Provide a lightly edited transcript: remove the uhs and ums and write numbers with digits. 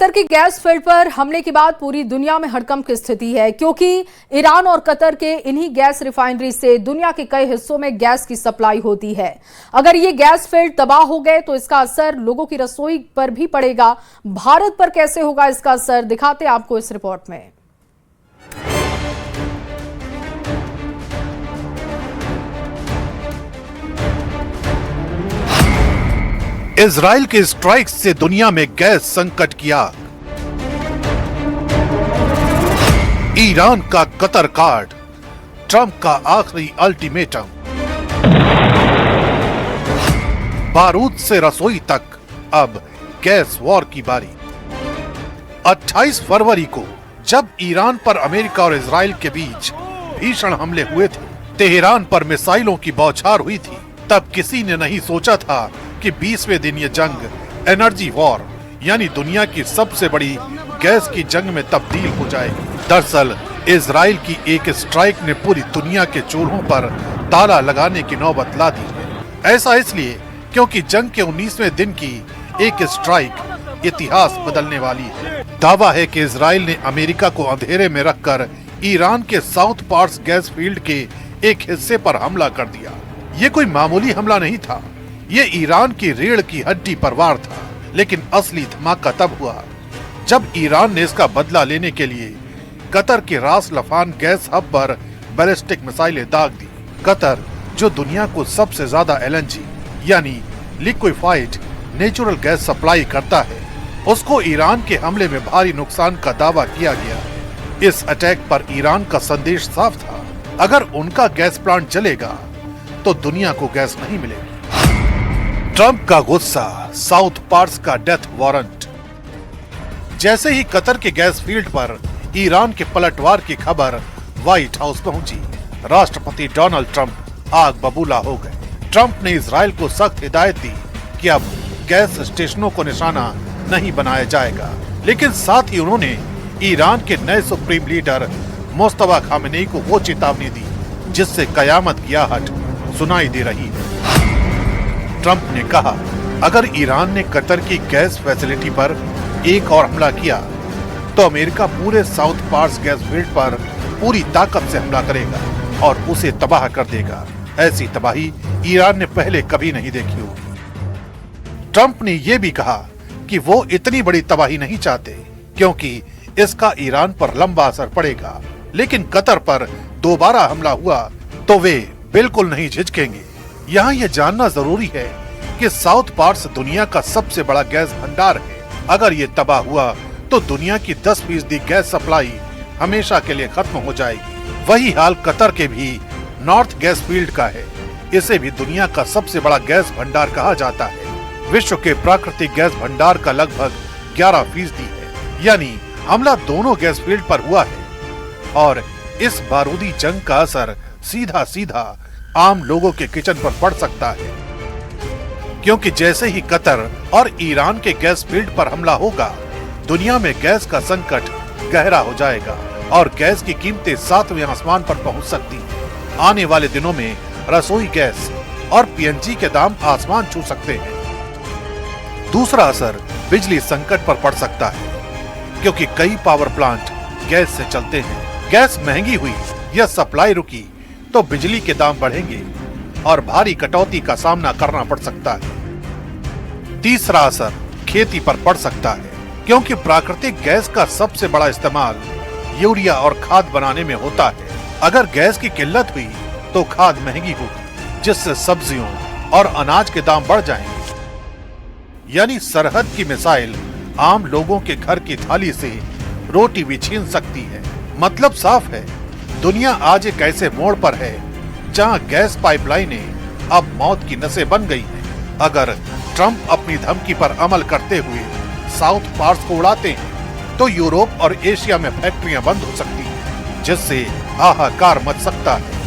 Qatar की gas field पर हमले के बाद पूरी दुनिया में हड़कंप की स्थिति है, क्योंकि ईरान और कतर के इन्हीं गैस रिफाइनरी से दुनिया के कई हिस्सों में गैस की सप्लाई होती है। अगर ये गैस फील्ड तबाह हो गए तो इसका असर लोगों की रसोई पर भी पड़ेगा। भारत पर कैसे होगा इसका असर, दिखाते हैं आपको इस रिपोर्ट में। इजराइल के स्ट्राइक से दुनिया में गैस संकट की आग। ईरान का कतर कार्ड, ट्रंप का आखिरी अल्टीमेटम। बारूद से रसोई तक अब गैस वॉर की बारी। 28 फरवरी को जब ईरान पर अमेरिका और इजराइल के बीच भीषण हमले हुए थे, तेहरान पर मिसाइलों की बौछार हुई थी, तब किसी ने नहीं सोचा था कि 20वें दिन ये जंग एनर्जी वॉर यानी दुनिया की सबसे बड़ी गैस की जंग में तब्दील हो जाएगी। दरअसल इजराइल की एक स्ट्राइक ने पूरी दुनिया के चूल्हों पर ताला लगाने की नौबत ला दी है। ऐसा इसलिए क्योंकि जंग के 19वें दिन की एक स्ट्राइक इतिहास बदलने वाली है। दावा है कि इजराइल ने अमेरिका को अंधेरे में रखकर ईरान के साउथ पार्स गैस फील्ड के एक हिस्से पर हमला कर दिया। ये कोई मामूली हमला नहीं था, ये ईरान की रीढ़ की हड्डी पर वार था। लेकिन असली धमाका तब हुआ जब ईरान ने इसका बदला लेने के लिए कतर के रास लफान गैस हब पर बैलिस्टिक मिसाइलें दाग दी। कतर, जो दुनिया को सबसे ज्यादा एलएनजी यानी लिक्विफाइड नेचुरल गैस सप्लाई करता है, उसको ईरान के हमले में भारी नुकसान का दावा किया गया। इस अटैक पर ईरान का संदेश साफ था, अगर उनका गैस प्लांट जलेगा तो दुनिया को गैस नहीं मिलेगी। ट्रंप का गुस्सा, साउथ पार्स का डेथ वारंट। जैसे ही कतर के गैस फील्ड पर ईरान के पलटवार की खबर व्हाइट हाउस पहुंची, राष्ट्रपति डोनाल्ड ट्रंप आग बबूला हो गए। ट्रंप ने इजराइल को सख्त हिदायत दी कि अब गैस स्टेशनों को निशाना नहीं बनाया जाएगा, लेकिन साथ ही उन्होंने ईरान के नए सुप्रीम लीडर मुस्तफा खामेनेई को वो चेतावनी दी जिससे कयामत की आहट सुनाई दे रही है। ट्रंप ने कहा, अगर ईरान ने कतर की गैस फैसिलिटी पर एक और हमला किया तो अमेरिका पूरे साउथ पार्स गैस फील्ड पर पूरी ताकत से हमला करेगा और उसे तबाह कर देगा। ऐसी तबाही ईरान ने पहले कभी नहीं देखी होगी। ट्रंप ने यह भी कहा कि वो इतनी बड़ी तबाही नहीं चाहते क्योंकि इसका ईरान पर लंबा असर पड़ेगा, लेकिन कतर पर दोबारा हमला हुआ तो वे बिल्कुल नहीं झिझकेंगे। यहाँ यह जानना जरूरी है कि साउथ पार्स दुनिया का सबसे बड़ा गैस भंडार है। अगर ये तबाह हुआ तो दुनिया की 10% गैस सप्लाई हमेशा के लिए खत्म हो जाएगी। वही हाल कतर के भी नॉर्थ गैस फील्ड का है। इसे भी दुनिया का सबसे बड़ा गैस भंडार कहा जाता है। विश्व के प्राकृतिक गैस भंडार का लगभग 11% है, यानी हमला दोनों गैस फील्ड पर हुआ है। और इस बारूदी जंग का असर सीधा सीधा आम लोगों के किचन पर पड़ सकता है, क्योंकि जैसे ही कतर और ईरान के गैस फील्ड पर हमला होगा, दुनिया में गैस का संकट गहरा हो जाएगा और गैस की कीमतें 7वें आसमान पर पहुंच सकती हैं। आने वाले दिनों में रसोई गैस और पीएनजी के दाम आसमान छू सकते हैं। दूसरा असर बिजली संकट पर पड़ सकता है, क्योंकि कई पावर प्लांट गैस से चलते हैं। गैस महंगी हुई या सप्लाई रुकी तो बिजली के दाम बढ़ेंगे और भारी कटौती का सामना करना पड़ सकता है। तीसरा असर खेती पर पड़ सकता है, क्योंकि प्राकृतिक गैस का सबसे बड़ा इस्तेमाल यूरिया और खाद बनाने में होता है। अगर गैस की किल्लत हुई तो खाद महंगी होगी, जिससे सब्जियों और अनाज के दाम बढ़ जाएंगे। यानी सरहद की मिसाइल आम लोगों के घर की थाली से रोटी भी छीन सकती है। मतलब साफ है, दुनिया आज एक ऐसे मोड़ पर है जहां गैस पाइपलाइनें अब मौत की नसें बन गई हैं। अगर ट्रंप अपनी धमकी पर अमल करते हुए साउथ पार्स को उड़ाते हैं तो यूरोप और एशिया में फैक्ट्रियां बंद हो सकती हैं, जिससे हाहाकार मच सकता है।